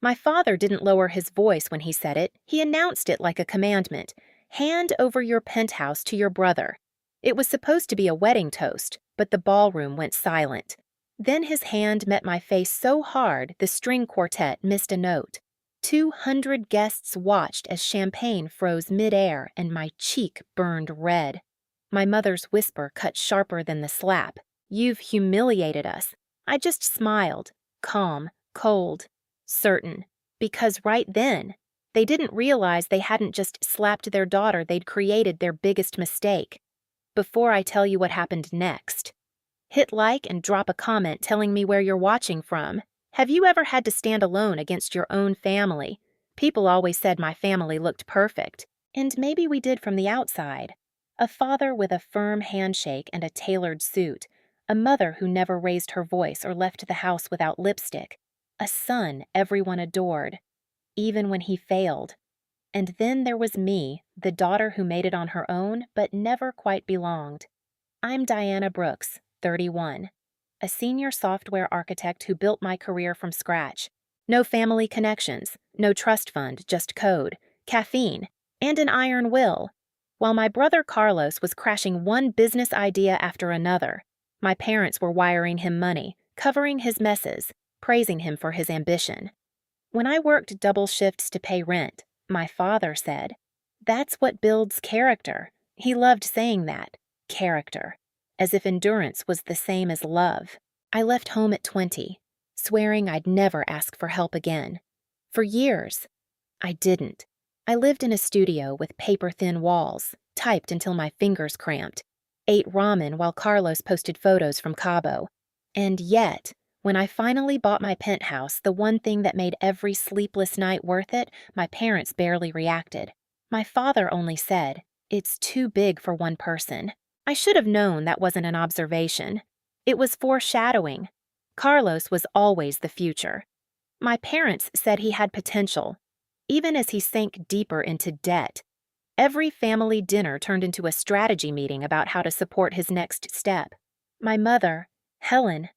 My father didn't lower his voice when he said it. He announced it like a commandment. Hand over your penthouse to your brother. It was supposed to be a wedding toast, but the ballroom went silent. Then his hand met my face so hard the string quartet missed a note. 200 guests watched as champagne froze midair and my cheek burned red. My mother's whisper cut sharper than the slap. You've humiliated us. I just smiled, calm, cold, certain, because right then, they didn't realize they hadn't just slapped their daughter, they'd created their biggest mistake. Before I tell you what happened next, hit like and drop a comment telling me where you're watching from. Have you ever had to stand alone against your own family? People always said my family looked perfect, and maybe we did from the outside. A father with a firm handshake and a tailored suit, a mother who never raised her voice or left the house without lipstick, a son everyone adored, even when he failed. And then there was me, the daughter who made it on her own but never quite belonged. I'm Diana Brooks, 31, a senior software architect who built my career from scratch. No family connections, no trust fund, just code, caffeine, and an iron will. While my brother Carlos was crashing one business idea after another, my parents were wiring him money, covering his messes, praising him for his ambition. When I worked double shifts to pay rent, my father said, "That's what builds character." He loved saying that, character, as if endurance was the same as love. I left home at 20, swearing I'd never ask for help again. For years, I didn't. I lived in a studio with paper-thin walls, typed until my fingers cramped, ate ramen while Carlos posted photos from Cabo. And yet, when I finally bought my penthouse, the one thing that made every sleepless night worth it, my parents barely reacted. My father only said, "It's too big for one person." I should have known that wasn't an observation. It was foreshadowing. Carlos was always the future. My parents said he had potential, even as he sank deeper into debt. Every family dinner turned into a strategy meeting about how to support his next step. My mother, Helen,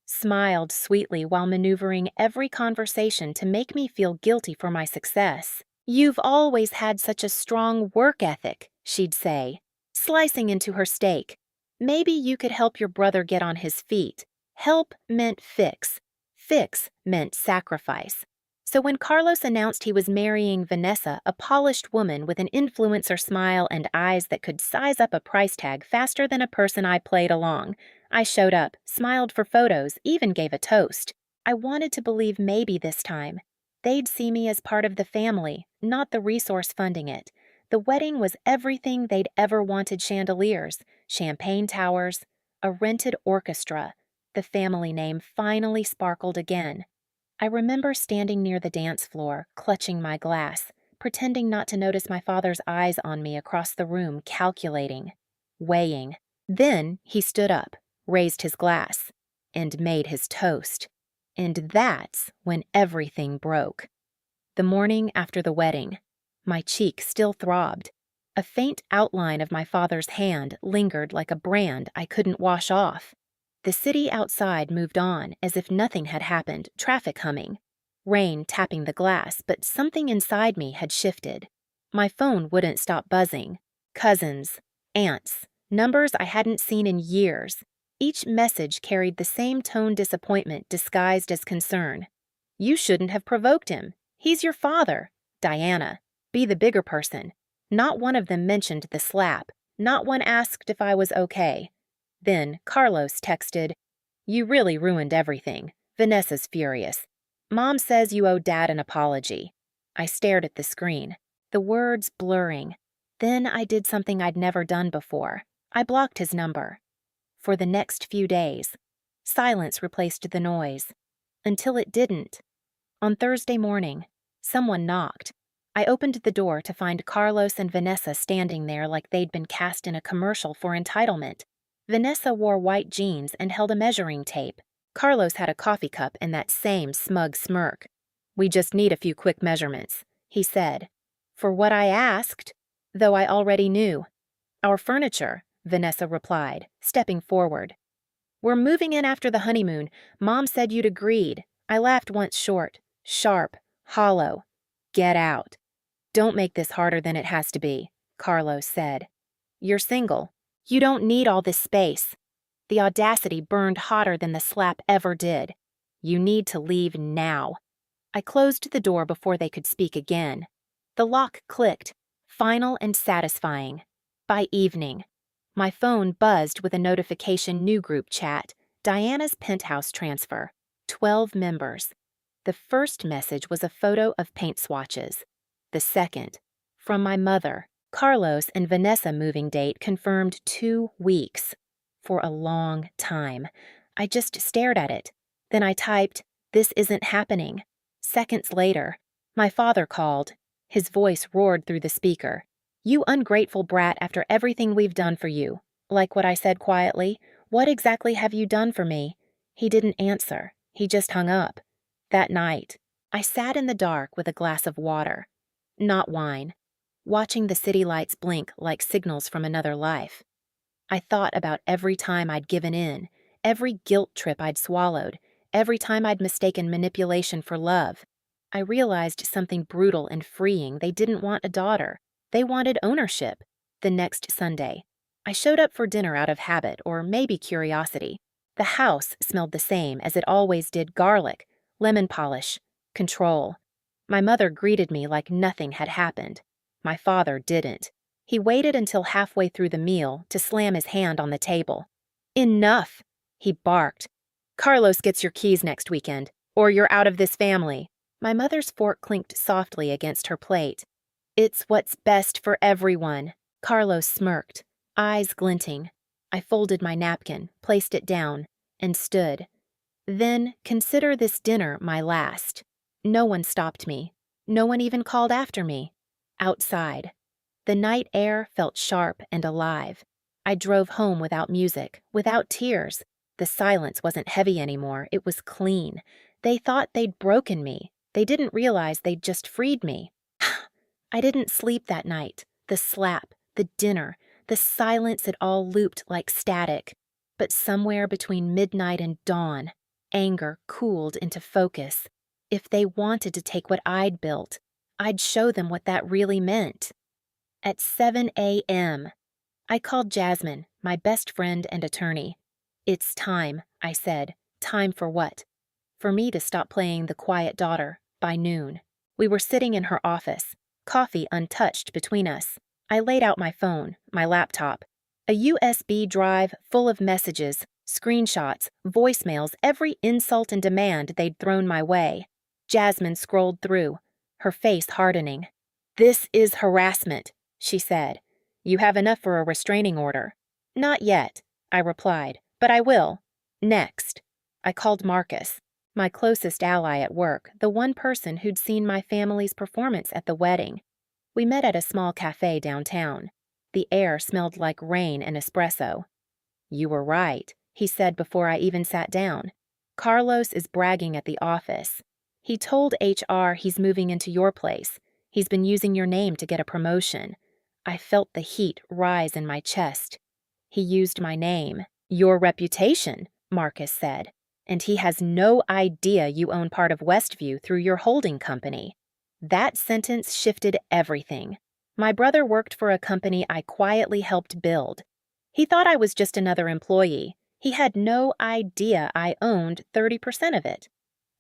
smiled sweetly while maneuvering every conversation to make me feel guilty for my success. "You've always had such a strong work ethic," she'd say, slicing into her steak. "Maybe you could help your brother get on his feet." Help meant fix. Fix meant sacrifice. So when Carlos announced he was marrying Vanessa, a polished woman with an influencer smile and eyes that could size up a price tag faster than a person I played along, I showed up, smiled for photos, even gave a toast. I wanted to believe maybe this time they'd see me as part of the family, not the resource funding it. The wedding was everything they'd ever wanted: chandeliers, champagne towers, a rented orchestra. The family name finally sparkled again. I remember standing near the dance floor, clutching my glass, pretending not to notice my father's eyes on me across the room, calculating, weighing. Then he stood up, raised his glass, and made his toast. And that's when everything broke. The morning after the wedding, my cheek still throbbed. A faint outline of my father's hand lingered like a brand I couldn't wash off. The city outside moved on as if nothing had happened, traffic humming, rain tapping the glass, but something inside me had shifted. My phone wouldn't stop buzzing. Cousins, aunts, numbers I hadn't seen in years. Each message carried the same tone: disappointment disguised as concern. "You shouldn't have provoked him. He's your father. Diana, be the bigger person." Not one of them mentioned the slap. Not one asked if I was okay. Then Carlos texted, "You really ruined everything. Vanessa's furious. Mom says you owe Dad an apology." I stared at the screen, the words blurring. Then I did something I'd never done before. I blocked his number. For the next few days, silence replaced the noise. Until it didn't. On Thursday morning, someone knocked. I opened the door to find Carlos and Vanessa standing there like they'd been cast in a commercial for entitlement. Vanessa wore white jeans and held a measuring tape. Carlos had a coffee cup and that same smug smirk. "We just need a few quick measurements," he said. For what I asked, though I already knew. "Our furniture," Vanessa replied, stepping forward. "We're moving in after the honeymoon. Mom said you'd agreed." I laughed once short, sharp, Hollow. Get out. Don't make this harder than it has to be, Carlos said. You're single. You don't need all this space. The audacity burned hotter than the slap ever did. You need to leave now. I closed the door before they could speak again. The lock clicked, final and satisfying. By evening, my phone buzzed with a notification new group chat, Diana's Penthouse transfer, 12 members. The first message was a photo of paint swatches. The second, from my mother, Carlos and Vanessa moving date confirmed 2 weeks. For a long time. I just stared at it. Then I typed, "This isn't happening." Seconds later, my father called. His voice roared through the speaker. "You ungrateful brat, after everything we've done for you." Like what I said quietly, "What exactly have you done for me?" He didn't answer. He just hung up. That night, I sat in the dark with a glass of water. Not wine. Watching the city lights blink like signals from another life. I thought about every time I'd given in, every guilt trip I'd swallowed, every time I'd mistaken manipulation for love. I realized something brutal and freeing. They didn't want a daughter. They wanted ownership. The next Sunday, I showed up for dinner out of habit or maybe curiosity. The house smelled the same as it always did: garlic, lemon polish, control. My mother greeted me like nothing had happened. My father didn't. He waited until halfway through the meal to slam his hand on the table. "Enough!" he barked. "Carlos gets your keys next weekend, or you're out of this family." My mother's fork clinked softly against her plate. "It's what's best for everyone." Carlos smirked, eyes glinting. I folded my napkin, placed it down, and stood. "Then consider this dinner my last." No one stopped me. No one even called after me. Outside, the night air felt sharp and alive. I drove home without music, without tears. The silence wasn't heavy anymore. It was clean. They thought they'd broken me. They didn't realize they'd just freed me. I didn't sleep that night. The slap, the dinner, the silence, it all looped like static. But somewhere between midnight and dawn, anger cooled into focus. If they wanted to take what I'd built, I'd show them what that really meant. At 7 a.m., I called Jasmine, my best friend and attorney. "It's time," I said. "Time for what?" "For me to stop playing the quiet daughter by noon." We were sitting in her office, coffee untouched between us. I laid out my phone, my laptop, a USB drive full of messages, screenshots, voicemails, every insult and demand they'd thrown my way. Jasmine scrolled through, her face hardening. "This is harassment," she said. "You have enough for a restraining order." "Not yet," I replied, "but I will. Next." I called Marcus, my closest ally at work, the one person who'd seen my family's performance at the wedding. We met at a small cafe downtown. The air smelled like rain and espresso. "You were right," he said before I even sat down. "Carlos is bragging at the office. He told HR he's moving into your place. He's been using your name to get a promotion." I felt the heat rise in my chest. "He used my name." "Your reputation," Marcus said. "And he has no idea you own part of Westview through your holding company." That sentence shifted everything. My brother worked for a company I quietly helped build. He thought I was just another employee. He had no idea I owned 30% of it.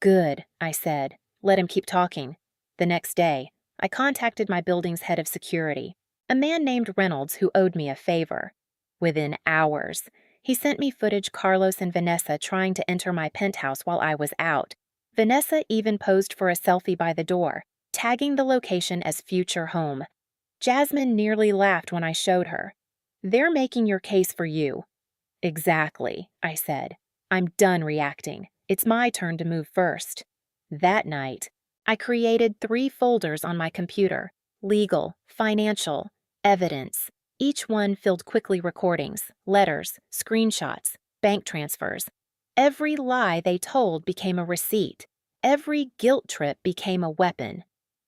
"Good," I said. Let him keep talking. The next day, I contacted my building's head of security, a man named Reynolds who owed me a favor. Within hours, he sent me footage Carlos and Vanessa trying to enter my penthouse while I was out. Vanessa even posed for a selfie by the door, tagging the location as future home. Jasmine nearly laughed when I showed her. "They're making your case for you." "Exactly," I said. "I'm done reacting. It's my turn to move first." That night, I created 3 folders on my computer: legal, financial, evidence. Each one filled quickly recordings, letters, screenshots, bank transfers. Every lie they told became a receipt. Every guilt trip became a weapon.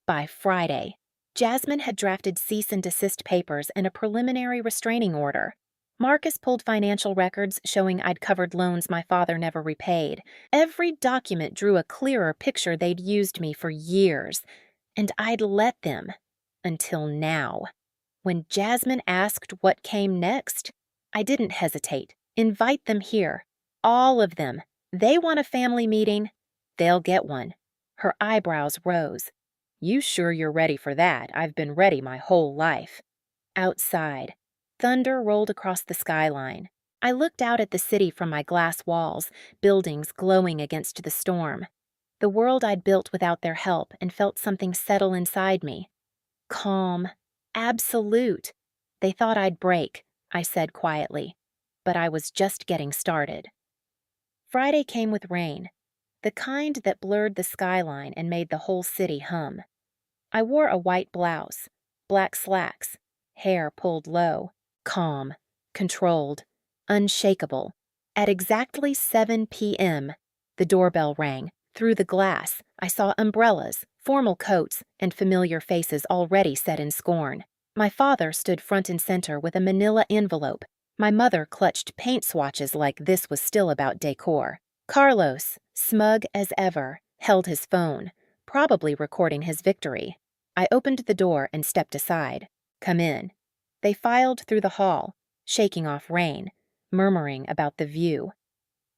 By Friday, Jasmine had drafted cease and desist papers and a preliminary restraining order. Marcus pulled financial records showing I'd covered loans my father never repaid. Every document drew a clearer picture they'd used me for years, and I'd let them. Until now. When Jasmine asked what came next, I didn't hesitate. Invite them here. All of them. They want a family meeting. They'll get one. Her eyebrows rose. You sure you're ready for that? I've been ready my whole life. Outside, thunder rolled across the skyline. I looked out at the city from my glass walls, buildings glowing against the storm. The world I'd built without their help, and felt something settle inside me. Calm. Absolute. They thought I'd break, I said quietly, but I was just getting started. Friday came with rain, the kind that blurred the skyline and made the whole city hum. I wore a white blouse, black slacks, hair pulled low, calm, controlled, unshakable. At exactly 7 p.m., the doorbell rang. Through the glass, I saw umbrellas, formal coats, and familiar faces already set in scorn. My father stood front and center with a manila envelope. My mother clutched paint swatches like this was still about decor. Carlos, smug as ever, held his phone, probably recording his victory. I opened the door and stepped aside. Come in. They filed through the hall, shaking off rain, murmuring about the view.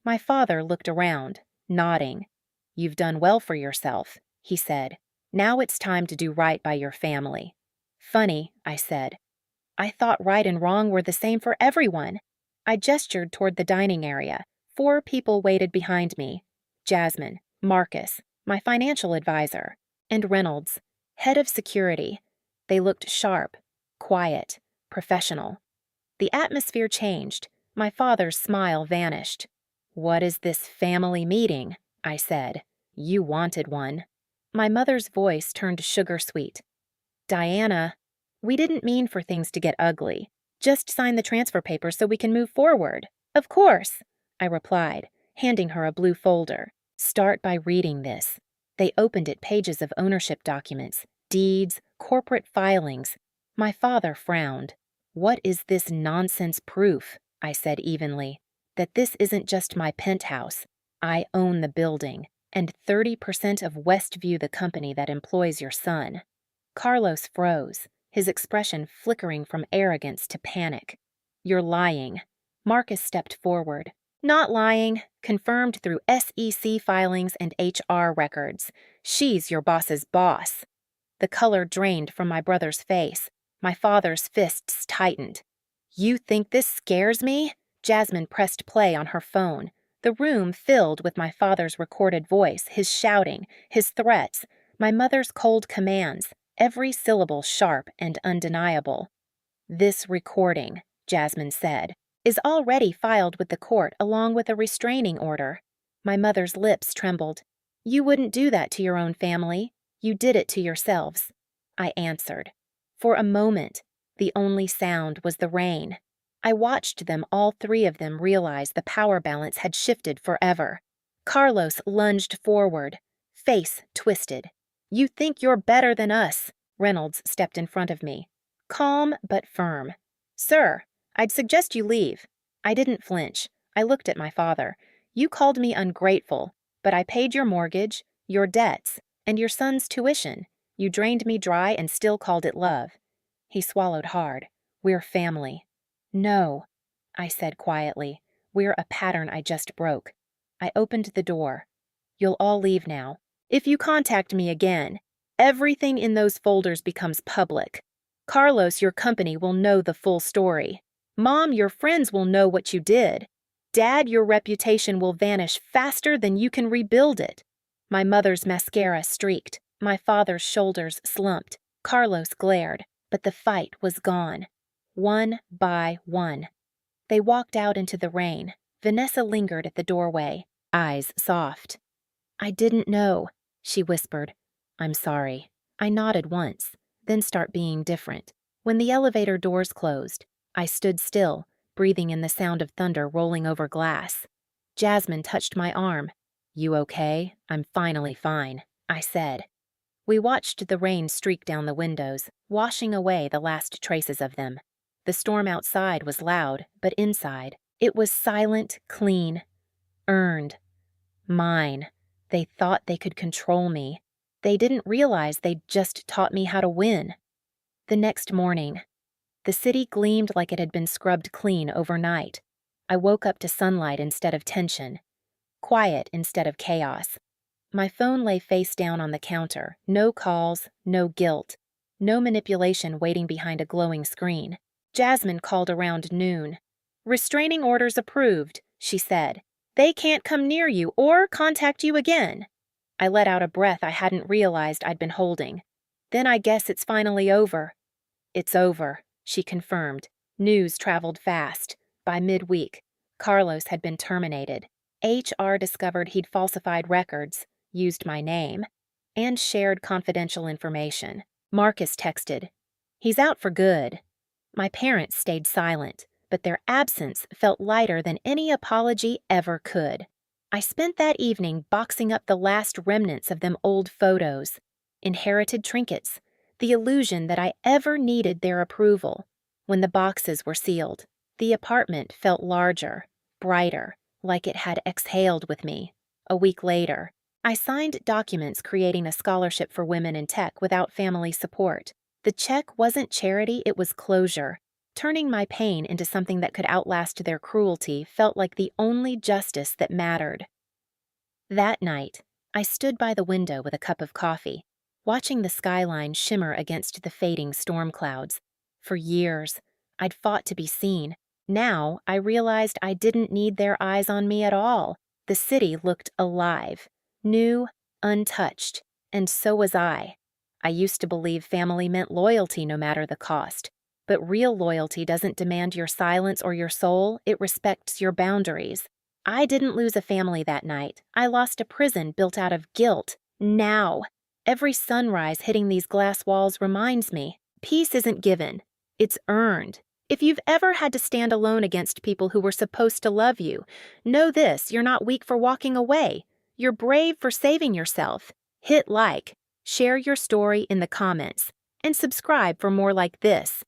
My father looked around, nodding. You've done well for yourself, he said. Now it's time to do right by your family. Funny, I said. I thought right and wrong were the same for everyone. I gestured toward the dining area. 4 people waited behind me. Jasmine, Marcus, my financial advisor, and Reynolds, head of security. They looked sharp, quiet, professional. The atmosphere changed. My father's smile vanished. What is this family meeting? I said. You wanted one. My mother's voice turned sugar-sweet. Diana, we didn't mean for things to get ugly. Just sign the transfer papers so we can move forward. Of course, I replied, handing her a blue folder. Start by reading this. They opened it, pages of ownership documents, deeds, corporate filings. My father frowned. What is this nonsense proof? I said evenly. That this isn't just my penthouse. I own the building, and 30% of Westview, the company that employs your son. Carlos froze, his expression flickering from arrogance to panic. You're lying. Marcus stepped forward. Not lying, confirmed through SEC filings and HR records. She's your boss's boss. The color drained from my brother's face. My father's fists tightened. You think this scares me? Jasmine pressed play on her phone. The room filled with my father's recorded voice, his shouting, his threats, my mother's cold commands, every syllable sharp and undeniable. This recording, Jasmine said, is already filed with the court along with a restraining order. My mother's lips trembled. You wouldn't do that to your own family. You did it to yourselves. I answered. For a moment, the only sound was the rain. I watched them, all 3 of them, realize the power balance had shifted forever. Carlos lunged forward, face twisted. You think you're better than us. Reynolds stepped in front of me. Calm but firm. Sir, I'd suggest you leave. I didn't flinch. I looked at my father. You called me ungrateful, but I paid your mortgage, your debts, and your son's tuition. You drained me dry and still called it love. He swallowed hard. We're family. No, I said quietly. We're a pattern I just broke. I opened the door. You'll all leave now. If you contact me again, everything in those folders becomes public. Carlos, your company, will know the full story. Mom, your friends will know what you did. Dad, your reputation will vanish faster than you can rebuild it. My mother's mascara streaked. My father's shoulders slumped. Carlos glared, but the fight was gone. One by one. They walked out into the rain. Vanessa lingered at the doorway, eyes soft. I didn't know, she whispered. I'm sorry. I nodded once, then start being different. When the elevator doors closed, I stood still, breathing in the sound of thunder rolling over glass. Jasmine touched my arm. You okay? I'm finally fine, I said. We watched the rain streak down the windows, washing away the last traces of them. The storm outside was loud, but inside, it was silent, clean, earned. Mine. They thought they could control me. They didn't realize they'd just taught me how to win. The next morning, the city gleamed like it had been scrubbed clean overnight. I woke up to sunlight instead of tension, quiet instead of chaos. My phone lay face down on the counter, no calls, no guilt, no manipulation waiting behind a glowing screen. Jasmine called around noon. "Restraining orders approved," she said. "They can't come near you or contact you again." I let out a breath I hadn't realized I'd been holding. "Then I guess it's finally over." "It's over," she confirmed. News traveled fast. By midweek, Carlos had been terminated. HR discovered he'd falsified records, used my name, and shared confidential information. Marcus texted, "He's out for good." My parents stayed silent, but their absence felt lighter than any apology ever could. I spent that evening boxing up the last remnants of them old photos, inherited trinkets, the illusion that I ever needed their approval. When the boxes were sealed, the apartment felt larger, brighter, like it had exhaled with me. A week later, I signed documents creating a scholarship for women in tech without family support. The check wasn't charity, it was closure. Turning my pain into something that could outlast their cruelty felt like the only justice that mattered. That night, I stood by the window with a cup of coffee, watching the skyline shimmer against the fading storm clouds. For years, I'd fought to be seen. Now, I realized I didn't need their eyes on me at all. The city looked alive, new, untouched, and so was I. I used to believe family meant loyalty no matter the cost. But real loyalty doesn't demand your silence or your soul, it respects your boundaries. I didn't lose a family that night. I lost a prison built out of guilt. Now, every sunrise hitting these glass walls reminds me, peace isn't given, it's earned. If you've ever had to stand alone against people who were supposed to love you, know this: you're not weak for walking away. You're brave for saving yourself. Hit like, share your story in the comments, and subscribe for more like this.